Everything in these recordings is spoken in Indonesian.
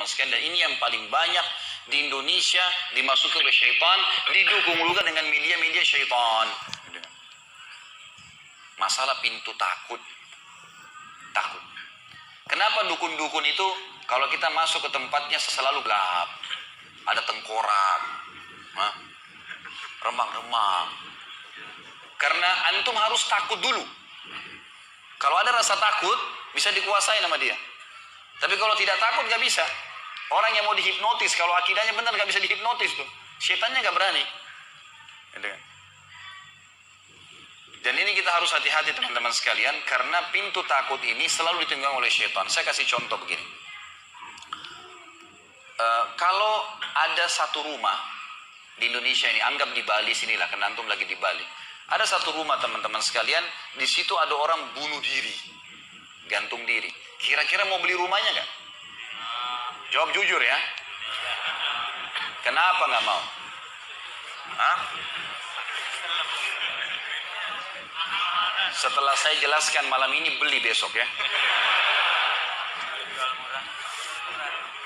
teman-teman sekalian. Dan ini yang paling banyak di Indonesia dimasuki oleh syaitan, didukung juga dengan media-media syaitan. Masalah pintu takut. Takut. Kenapa dukun-dukun itu kalau kita masuk ke tempatnya selalu gelap, ada tengkorak, remang-remang. Karena antum harus takut dulu. Kalau ada rasa takut, bisa dikuasai nama dia. Tapi kalau tidak takut, gak bisa. Orang yang mau dihipnotis, kalau akidahnya benar, gak bisa dihipnotis tuh. Syaitannya gak berani. Dan ini kita harus hati-hati teman-teman sekalian, karena pintu takut ini selalu ditunggang oleh syaitan. Saya kasih contoh begini. Kalau ada satu rumah di Indonesia ini, anggap di Bali sinilah, karena antum lagi di Bali. Ada satu rumah teman-teman sekalian, di situ ada orang bunuh diri, gantung diri. Kira-kira mau beli rumahnya nggak? Jawab jujur ya. Kenapa nggak mau? Hah? Setelah saya jelaskan malam ini, beli besok ya.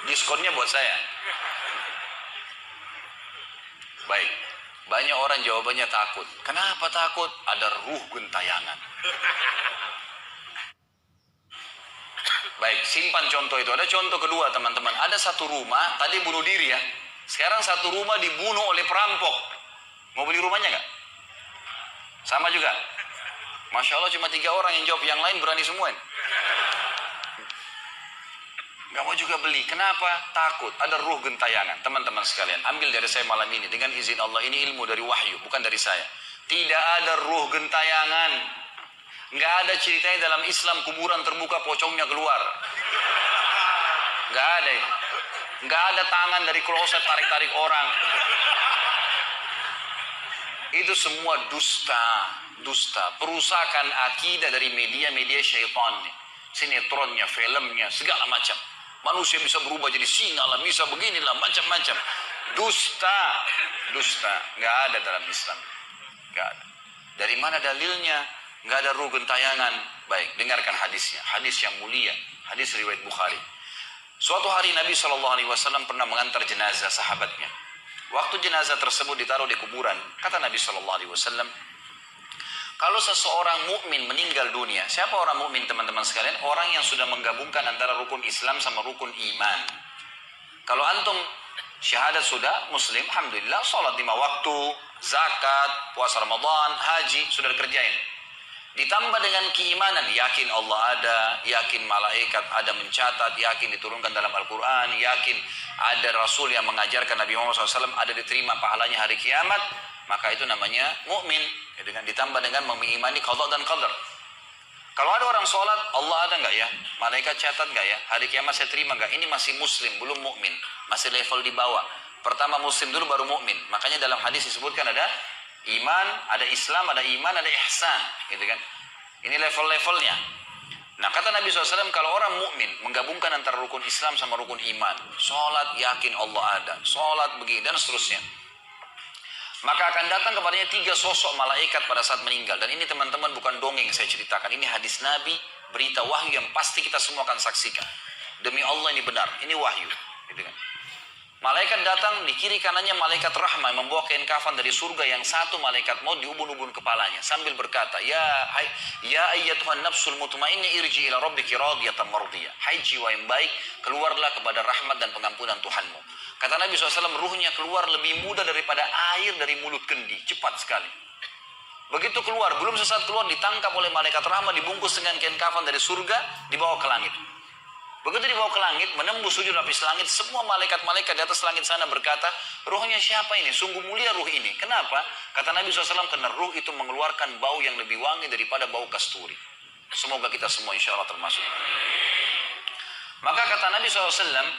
Diskonnya buat saya. Baik. Banyak orang jawabannya takut. Kenapa takut? Ada ruh gentayangan. Baik, simpan contoh itu. Ada contoh kedua teman-teman. Ada satu rumah, tadi bunuh diri ya. Sekarang satu rumah dibunuh oleh perampok. Mau beli rumahnya nggak? Sama juga. Masya Allah cuma 3 orang yang jawab, yang lain berani semua. Gak mau juga beli. Kenapa? Takut. Ada ruh gentayangan. Teman-teman sekalian, ambil dari saya malam ini. Dengan izin Allah, ini ilmu dari wahyu, bukan dari saya. Tidak ada ruh gentayangan. Gak ada ceritanya dalam Islam kuburan terbuka, pocongnya keluar. Gak ada itu. Gak ada tangan dari kloset tarik-tarik orang. Itu semua dusta. Dusta. Perusakan akidah dari media-media syaitan. Sinetronnya, filmnya, segala macam. Manusia bisa berubah jadi singa lah, bisa beginilah, macam-macam. Dusta. Dusta. Nggak ada dalam Islam. Nggak ada. Dari mana dalilnya? Nggak ada ruh gentayangan. Baik, dengarkan hadisnya. Hadis yang mulia. Hadis riwayat Bukhari. Suatu hari Nabi SAW pernah mengantar jenazah sahabatnya. Waktu jenazah tersebut ditaruh di kuburan, kata Nabi SAW, kalau seseorang mukmin meninggal dunia, siapa orang mukmin teman-teman sekalian? Orang yang sudah menggabungkan antara rukun Islam sama rukun iman. Kalau antum syahadat sudah, muslim, alhamdulillah, sholat 5 waktu, zakat, puasa Ramadan, haji, sudah dikerjain. Ditambah dengan keimanan, yakin Allah ada, yakin malaikat ada mencatat, yakin diturunkan dalam Al-Quran, yakin ada Rasul yang mengajarkan Nabi Muhammad SAW, ada diterima pahalanya hari kiamat, maka itu namanya mukmin. Dengan ditambah dengan mengimani qada dan qadar. Kalau ada orang sholat, Allah ada nggak ya? Malaikat catat nggak ya? Hari kiamat saya terima nggak? Ini masih muslim, belum mukmin, masih level di bawah. Pertama muslim dulu baru mukmin. Makanya dalam hadis disebutkan ada iman, ada Islam, ada iman, ada ihsan, gitu kan? Ini level-levelnya. Nah kata Nabi SAW, kalau orang mukmin menggabungkan antara rukun Islam sama rukun iman, sholat yakin Allah ada, sholat begini dan seterusnya, maka akan datang kepadanya 3 sosok malaikat pada saat meninggal. Dan ini teman-teman bukan dongeng saya ceritakan. Ini hadis Nabi, berita wahyu yang pasti kita semua akan saksikan. Demi Allah ini benar, ini wahyu. Gitu kan? Malaikat datang, di kiri kanannya malaikat rahmah membawa kain kafan dari surga, yang satu malaikat maut diubun-ubun kepalanya sambil berkata, ya ayyatuhan nafsul mutmainnah irji ila rabbiki radiyatan mardiyah. Hai jiwa yang baik, keluarlah kepada rahmat dan pengampunan Tuhanmu. Kata Nabi SAW, ruhnya keluar lebih mudah daripada air dari mulut kendi, cepat sekali. Begitu keluar, belum sesaat keluar, ditangkap oleh malaikat rahmat, dibungkus dengan kain kafan dari surga, dibawa ke langit. Begitu dibawa ke langit, menembus 7 lapis langit, semua malaikat-malaikat di atas langit sana berkata, ruhnya siapa ini? Sungguh mulia ruh ini. Kenapa? Kata Nabi SAW, karena ruh itu mengeluarkan bau yang lebih wangi daripada bau kasturi. Semoga kita semua insya Allah termasuk. Maka kata Nabi SAW,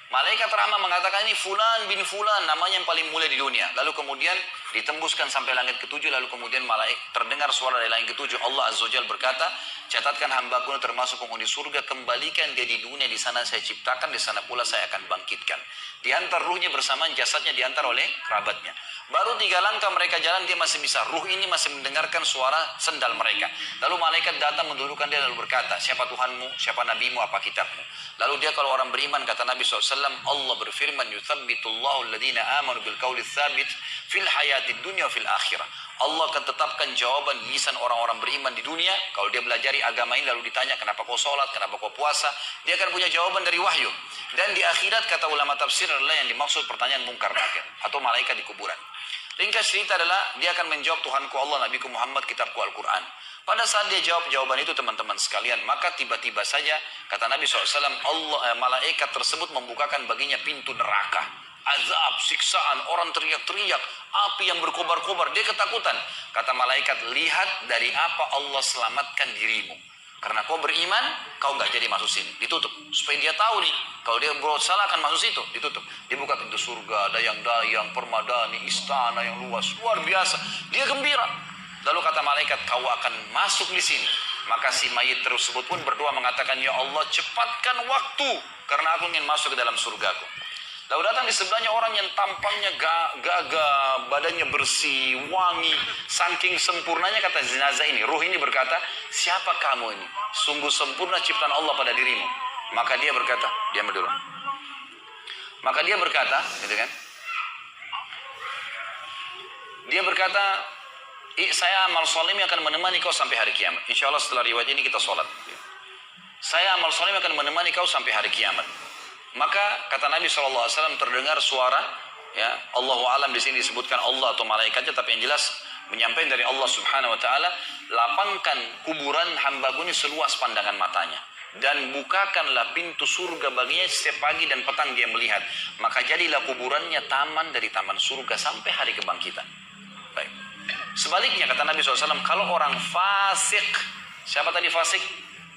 malaikat rahmat mengatakan, ini fulan bin fulan, namanya yang paling mulia di dunia. Lalu kemudian Ditembuskan sampai langit ketujuh, lalu kemudian terdengar suara dari langit ketujuh. Allah Azza wa Jalla berkata, catatkan hambaku ini termasuk penghuni surga, kembalikan dia di dunia, di sana saya ciptakan, di sana pula saya akan bangkitkan. Diantar ruhnya bersamaan, jasadnya diantar oleh kerabatnya. Baru 3 langkah mereka jalan, dia masih bisa, ruh ini masih mendengarkan suara sendal mereka. Lalu malaikat datang mendudukkan dia lalu berkata, siapa Tuhanmu, siapa nabimu, apa kitabmu? Lalu dia kalau orang beriman, kata Nabi SAW, Allah berfirman, yuthabbitullahu alladhina amanu bil qawli tsabit fil hayatid dunya fil akhirah. Allah akan tetapkan jawaban lisan orang-orang beriman di dunia. Kalau dia belajari agama ini lalu ditanya kenapa kau sholat, kenapa kau puasa, dia akan punya jawaban dari wahyu. Dan di akhirat kata ulama tafsir adalah yang dimaksud pertanyaan mungkar nakir atau malaikat di kuburan. Ringkas cerita adalah dia akan menjawab, Tuhanku Allah, Nabiku Muhammad, kitabku Al-Quran. Pada saat dia jawab jawaban itu teman-teman sekalian, maka tiba-tiba saja kata Nabi SAW, malaikat tersebut membukakan baginya pintu neraka. Azab, siksaan, orang teriak-teriak, api yang berkobar-kobar, dia ketakutan. Kata malaikat, lihat dari apa Allah selamatkan dirimu. Karena kau beriman, kau nggak jadi masuk sini, ditutup. Supaya dia tahu nih, kalau dia berbuat salah akan masuk situ, ditutup. Dibuka pintu surga, dayang-dayang, permadani, istana yang luas, luar biasa. Dia gembira. Lalu kata malaikat, kau akan masuk di sini. Maka si mayit tersebut pun berdoa mengatakan, ya Allah cepatkan waktu, karena aku ingin masuk ke dalam surgaku. Lalu datang di sebelahnya orang yang tampangnya gagah, badannya bersih, wangi. Saking sempurnanya kata jenazah ini, ruh ini berkata, siapa kamu ini? Sungguh sempurna ciptaan Allah pada dirimu. Maka dia berkata, diam dulu. Maka dia berkata, gitu kan? Dia berkata, saya amal soleh akan menemani kau sampai hari kiamat. Insya Allah setelah riwayat ini kita sholat. Saya amal soleh akan menemani kau sampai hari kiamat. Maka kata Nabi SAW terdengar suara, ya Allahu alam di sini disebutkan Allah atau malaikatnya, tapi yang jelas menyampaikan dari Allah Subhanahu Wa Taala, lapangkan kuburan hambaku ini seluas pandangan matanya dan bukakanlah pintu surga baginya setiap pagi dan petang dia melihat. Maka jadilah kuburannya taman dari taman surga sampai hari kebangkitan. Baik. Sebaliknya kata Nabi SAW, kalau orang fasik, siapa tadi fasik?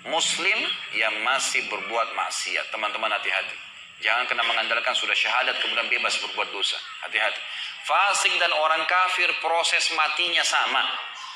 Muslim yang masih berbuat maksiat. Teman-teman hati-hati. Jangan kena mengandalkan sudah syahadat kemudian bebas berbuat dosa. Hati-hati. Fasik dan orang kafir proses matinya sama.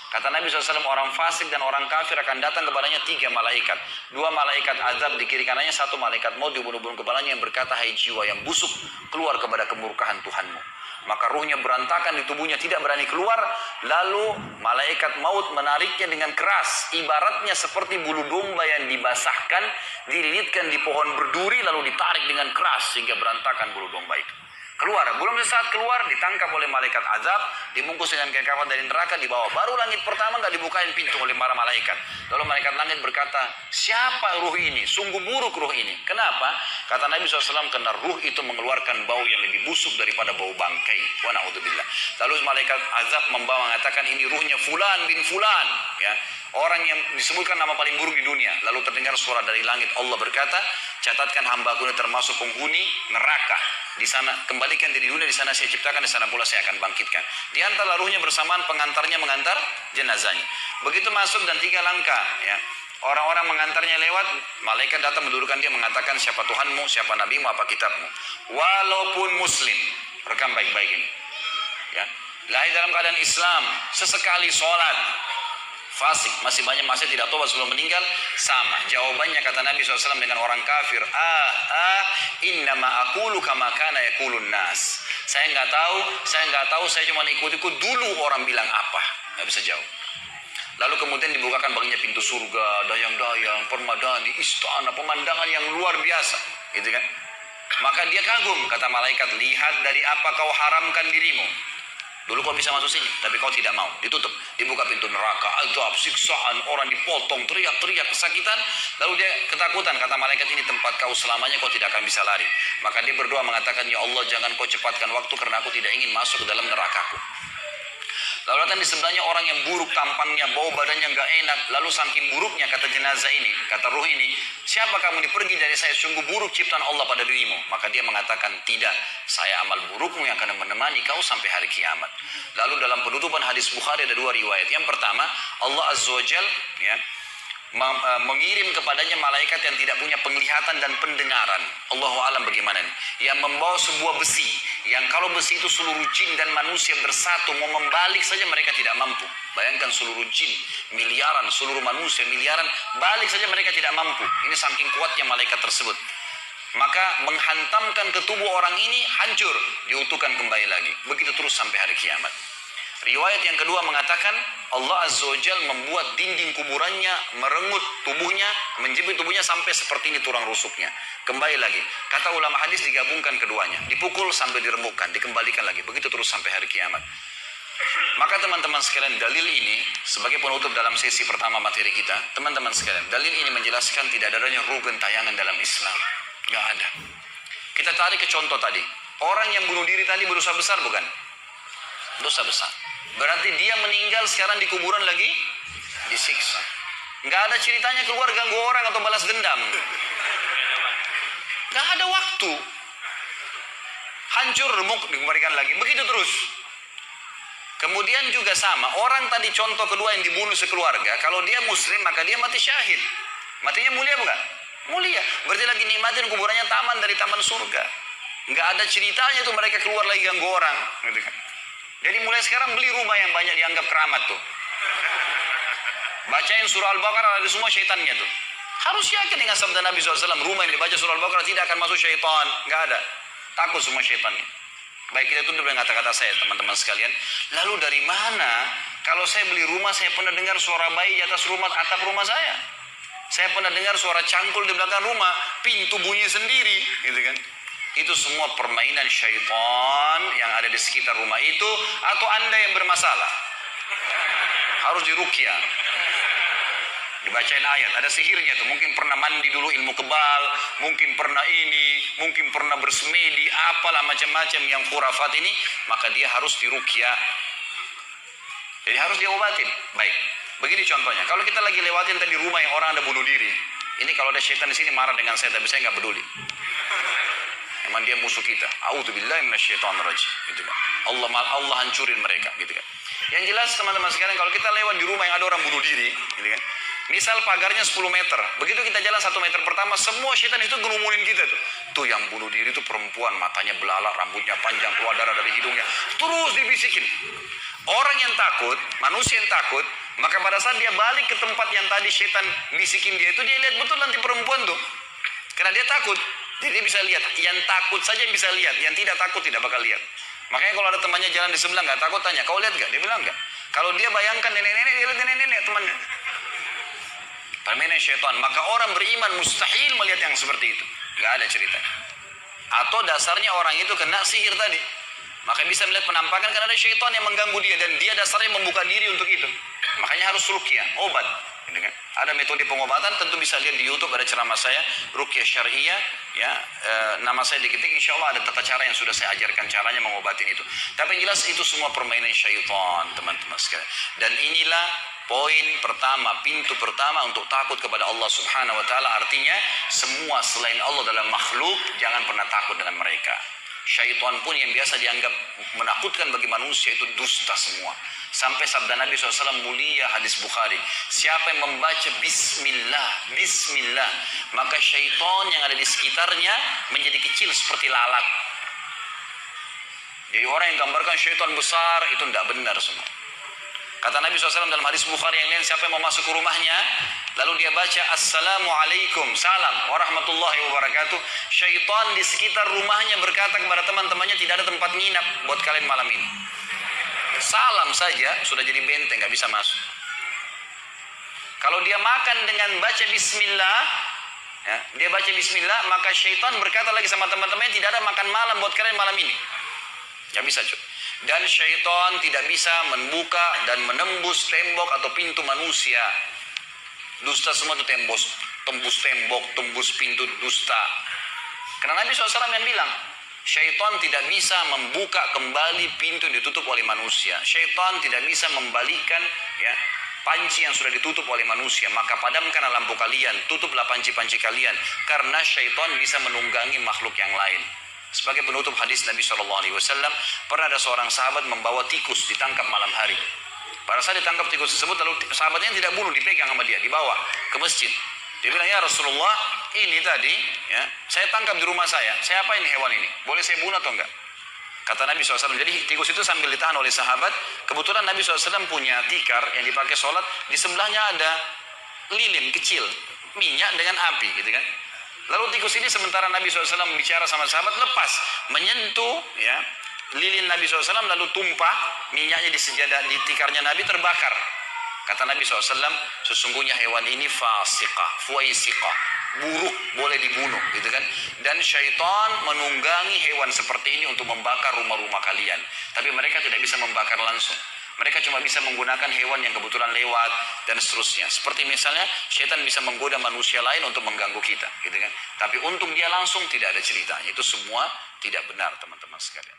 Kata Nabi SAW, orang fasik dan orang kafir akan datang kepadanya 3 malaikat. 2 malaikat azab di kiri kanannya, 1 malaikat maut dibunuh-bunuh kepalanya yang berkata, hai jiwa yang busuk, keluar kepada kemurkaan Tuhanmu. Maka ruhnya berantakan di tubuhnya, tidak berani keluar. Lalu malaikat maut menariknya dengan keras. Ibaratnya seperti bulu domba yang dibasahkan, dililitkan di pohon berduri, lalu ditarik dengan keras sehingga berantakan bulu domba itu. Keluar, belum sesaat keluar ditangkap oleh malaikat azab, dibungkus dengan kain kafan dari neraka, dibawa. Baru langit pertama nggak dibukain pintu oleh para malaikat. Lalu malaikat langit berkata, siapa ruh ini? Sungguh buruk ruh ini. Kenapa? Kata Nabi SAW, karena ruh itu mengeluarkan bau yang lebih busuk daripada bau bangkai. Wa na'udzubillah. Lalu malaikat azab membawa mengatakan, ini ruhnya Fulan bin Fulan, ya. Orang yang disebutkan nama paling buruk di dunia. Lalu terdengar suara dari langit, Allah berkata, catatkan hambaku ini termasuk penghuni neraka. Di sana kembalikan di dunia, di sana saya ciptakan, di sana pula saya akan bangkitkan. Diantarlah ruhnya bersamaan, pengantarnya mengantar jenazahnya. Begitu masuk dan 3 langkah, ya. Orang-orang mengantarnya lewat, malaikat datang mendudukkan dia mengatakan, siapa Tuhanmu, siapa nabimu, apa kitabmu. Walaupun muslim, rekam baik-baik ini, ya. Lahir dalam keadaan Islam, sesekali sholat, fasik, masih banyak masih tidak tobat sebelum meninggal, sama. Jawabannya kata Nabi SAW dengan orang kafir, innama aqulu kama kana yaqulun nas. Saya nggak tahu, saya cuma ikut-ikut dulu orang bilang apa, nggak bisa jawab. Lalu kemudian dibukakan baginya pintu surga, dayang-dayang, permadani, istana, pemandangan yang luar biasa, gitu kan? Maka dia kagum, kata malaikat, lihat dari apa kau haramkan dirimu. Dulu kau bisa masuk sini, tapi kau tidak mau. Ditutup, dibuka pintu neraka, azab, siksaan, orang dipotong, teriak-teriak kesakitan. Lalu dia ketakutan, kata malaikat, ini tempat kau selamanya, kau tidak akan bisa lari. Maka dia berdoa mengatakan, ya Allah, jangan kau cepatkan waktu karena aku tidak ingin masuk ke dalam nerakaku. Lalu datang di sebelahnya orang yang buruk tampangnya, bau badannya nggak enak. Lalu saking buruknya kata jenazah ini, kata ruh ini, siapa kamu ini? Pergi dari saya, sungguh buruk ciptaan Allah pada dirimu. Maka dia mengatakan, tidak, saya amal burukmu yang akan menemani kau sampai hari kiamat. Lalu dalam penutupan hadis Bukhari ada 2 riwayat. Yang pertama, Allah Azza wa Jal, ya, mengirim kepadanya malaikat yang tidak punya penglihatan dan pendengaran. Allahu alam bagaimana nih? Yang membawa sebuah besi yang kalau besi itu seluruh jin dan manusia bersatu mau membalik saja mereka tidak mampu. Bayangkan seluruh jin miliaran, seluruh manusia miliaran, balik saja mereka tidak mampu. Ini saking kuatnya malaikat tersebut. Maka menghantamkan ke tubuh orang ini hancur, diutuhkan kembali lagi. Begitu terus sampai hari kiamat. Riwayat yang kedua mengatakan Allah Azza wa Jal membuat dinding kuburannya merengut tubuhnya, menjepit tubuhnya sampai seperti ini tulang rusuknya. Kembali lagi, kata ulama hadis digabungkan keduanya, dipukul sambil diremukkan, dikembalikan lagi, begitu terus sampai hari kiamat. Maka teman-teman sekalian, dalil ini sebagai penutup dalam sesi pertama materi kita, teman-teman sekalian, dalil ini menjelaskan tidak adanya ruh gentayangan dalam Islam. Gak ada. Kita tarik ke contoh tadi, orang yang bunuh diri tadi berdosa besar bukan? Dosa besar. Berarti dia meninggal sekarang di kuburan lagi disiksa. Nggak ada ceritanya keluar ganggu orang atau balas dendam. Nggak ada waktu. Hancur, remuk, dikembalikan lagi. Begitu terus. Kemudian juga sama. Orang tadi contoh kedua yang dibunuh sekeluarga. Kalau dia muslim maka dia mati syahid. Matinya mulia bukan? Mulia. Berarti lagi nikmatin kuburannya taman dari taman surga. Nggak ada ceritanya tuh mereka keluar lagi ganggu orang. Gitu kan. Jadi mulai sekarang beli rumah yang banyak dianggap keramat tuh. Bacain surah Al-Baqarah ada semua syaitannya tuh. Harus yakin dengan sabda Nabi SAW. Rumah yang dibaca surah Al-Baqarah tidak akan masuk syaitan. Nggak ada. Takut semua syaitannya. Baik, kita tutup dengan kata-kata saya teman-teman sekalian. Lalu dari mana kalau saya beli rumah saya pernah dengar suara bayi di atas rumah, atap rumah saya. Saya pernah dengar suara cangkul di belakang rumah. Pintu bunyi sendiri. Gitu kan. Itu semua permainan syaitan yang ada di sekitar rumah itu, atau Anda yang bermasalah. Harus diruqyah. Dibacain ayat, ada sihirnya tuh. Mungkin pernah mandi dulu ilmu kebal, mungkin pernah ini, mungkin pernah bersemedi, apalah macam-macam yang khurafat ini, maka dia harus diruqyah. Jadi harus diobatin. Baik. Begini contohnya, kalau kita lagi lewatin tadi rumah yang orang ada bunuh diri, ini kalau ada syaitan di sini marah dengan saya, tapi saya nggak peduli. Emang dia musuh kita. A'udzubillahi minasyaitonirrajim. Gitu kan. Allah hancurin mereka, gitu kan. Yang jelas teman-teman sekalian, kalau kita lewat di rumah yang ada orang bunuh diri, gitu kan. Misal pagarnya 10 meter. Begitu kita jalan 1 meter pertama, semua syaitan itu ngerumunin kita tuh. Tuh yang bunuh diri itu perempuan, matanya belalak, rambutnya panjang, keluar darah dari hidungnya. Terus dibisikin. Orang yang takut, manusia yang takut, maka pada saat dia balik ke tempat yang tadi syaitan bisikin dia itu, dia lihat betul nanti perempuan tuh. Karena dia takut. Jadi dia bisa lihat, yang takut saja yang bisa lihat, yang tidak takut tidak bakal lihat. Makanya kalau ada temannya jalan di sebelah nggak takut, tanya, kau lihat nggak? Dia bilang nggak. Kalau dia bayangkan nenek-nenek, dia lihat nenek-nenek temannya. Permainan syaitan. Maka orang beriman mustahil melihat yang seperti itu. Nggak ada cerita. Atau dasarnya orang itu kena sihir tadi. Maka bisa melihat penampakan karena ada syaitan yang mengganggu dia, dan dia dasarnya membuka diri untuk itu. Makanya harus ruqyah, obat. Ada metode pengobatan, tentu bisa lihat di YouTube, ada ceramah saya ruqyah syariah, ya, nama saya diketik, insya Allah ada tata cara yang sudah saya ajarkan caranya mengobatin itu. Tapi yang jelas itu semua permainan syaitan, teman-teman sekalian. Dan inilah poin pertama, pintu pertama untuk takut kepada Allah Subhanahu wa taala. Artinya semua selain Allah dalam makhluk jangan pernah takut dengan mereka. Syaitan pun yang biasa dianggap menakutkan bagi manusia itu dusta semua. Sampai sabda Nabi SAW mulia hadis Bukhari, siapa yang membaca Bismillah, Bismillah, maka syaitan yang ada di sekitarnya menjadi kecil seperti lalat. Jadi orang yang gambarkan syaitan besar itu tidak benar semua. Kata Nabi SAW dalam hadis Bukhari yang lain, siapa yang mau masuk ke rumahnya lalu dia baca Assalamualaikum, salam warahmatullahi wabarakatuh, syaitan di sekitar rumahnya berkata kepada teman-temannya, tidak ada tempat nginap buat kalian malam ini. Salam saja sudah jadi benteng, nggak bisa masuk. Kalau dia makan dengan baca Bismillah, ya, dia baca Bismillah, maka syaitan berkata lagi sama teman-temannya, tidak ada makan malam buat kalian malam ini. Nggak bisa cuy. Dan syaitan tidak bisa membuka dan menembus tembok atau pintu manusia. Dusta semua itu tembus tembok, tembus pintu dusta. Karena Nabi SAW yang bilang, syaitan tidak bisa membuka kembali pintu yang ditutup oleh manusia. Syaitan tidak bisa membalikkan, ya, panci yang sudah ditutup oleh manusia. Maka padamkanlah lampu kalian, tutuplah panci-panci kalian, karena syaitan bisa menunggangi makhluk yang lain. Sebagai penutup hadis Nabi SAW, pernah ada seorang sahabat membawa tikus ditangkap malam hari. Pada saat ditangkap tikus tersebut, lalu sahabatnya tidak bunuh, dipegang sama dia, dibawa ke masjid. Dia bilang, ya Rasulullah, ini tadi, ya, saya tangkap di rumah saya apain hewan ini? Boleh saya bunuh atau enggak? Kata Nabi SAW, jadi tikus itu sambil ditahan oleh sahabat, kebetulan Nabi SAW punya tikar yang dipakai sholat, di sebelahnya ada lilin kecil, minyak dengan api gitu kan. Lalu tikus ini sementara Nabi SAW bicara sama sahabat, lepas, menyentuh ya lilin Nabi SAW, lalu tumpah minyaknya di sejadah, di tikarnya Nabi, terbakar. Kata Nabi SAW, sesungguhnya hewan ini fasiqah, fuaisiqah, buruk, boleh dibunuh gitu kan. Dan syaitan menunggangi hewan seperti ini untuk membakar rumah-rumah kalian, tapi mereka tidak bisa membakar langsung. Mereka cuma bisa menggunakan hewan yang kebetulan lewat dan seterusnya. Seperti misalnya syaitan bisa menggoda manusia lain untuk mengganggu kita gitu kan. Tapi untuk dia langsung tidak ada ceritanya. Itu semua tidak benar teman-teman sekalian.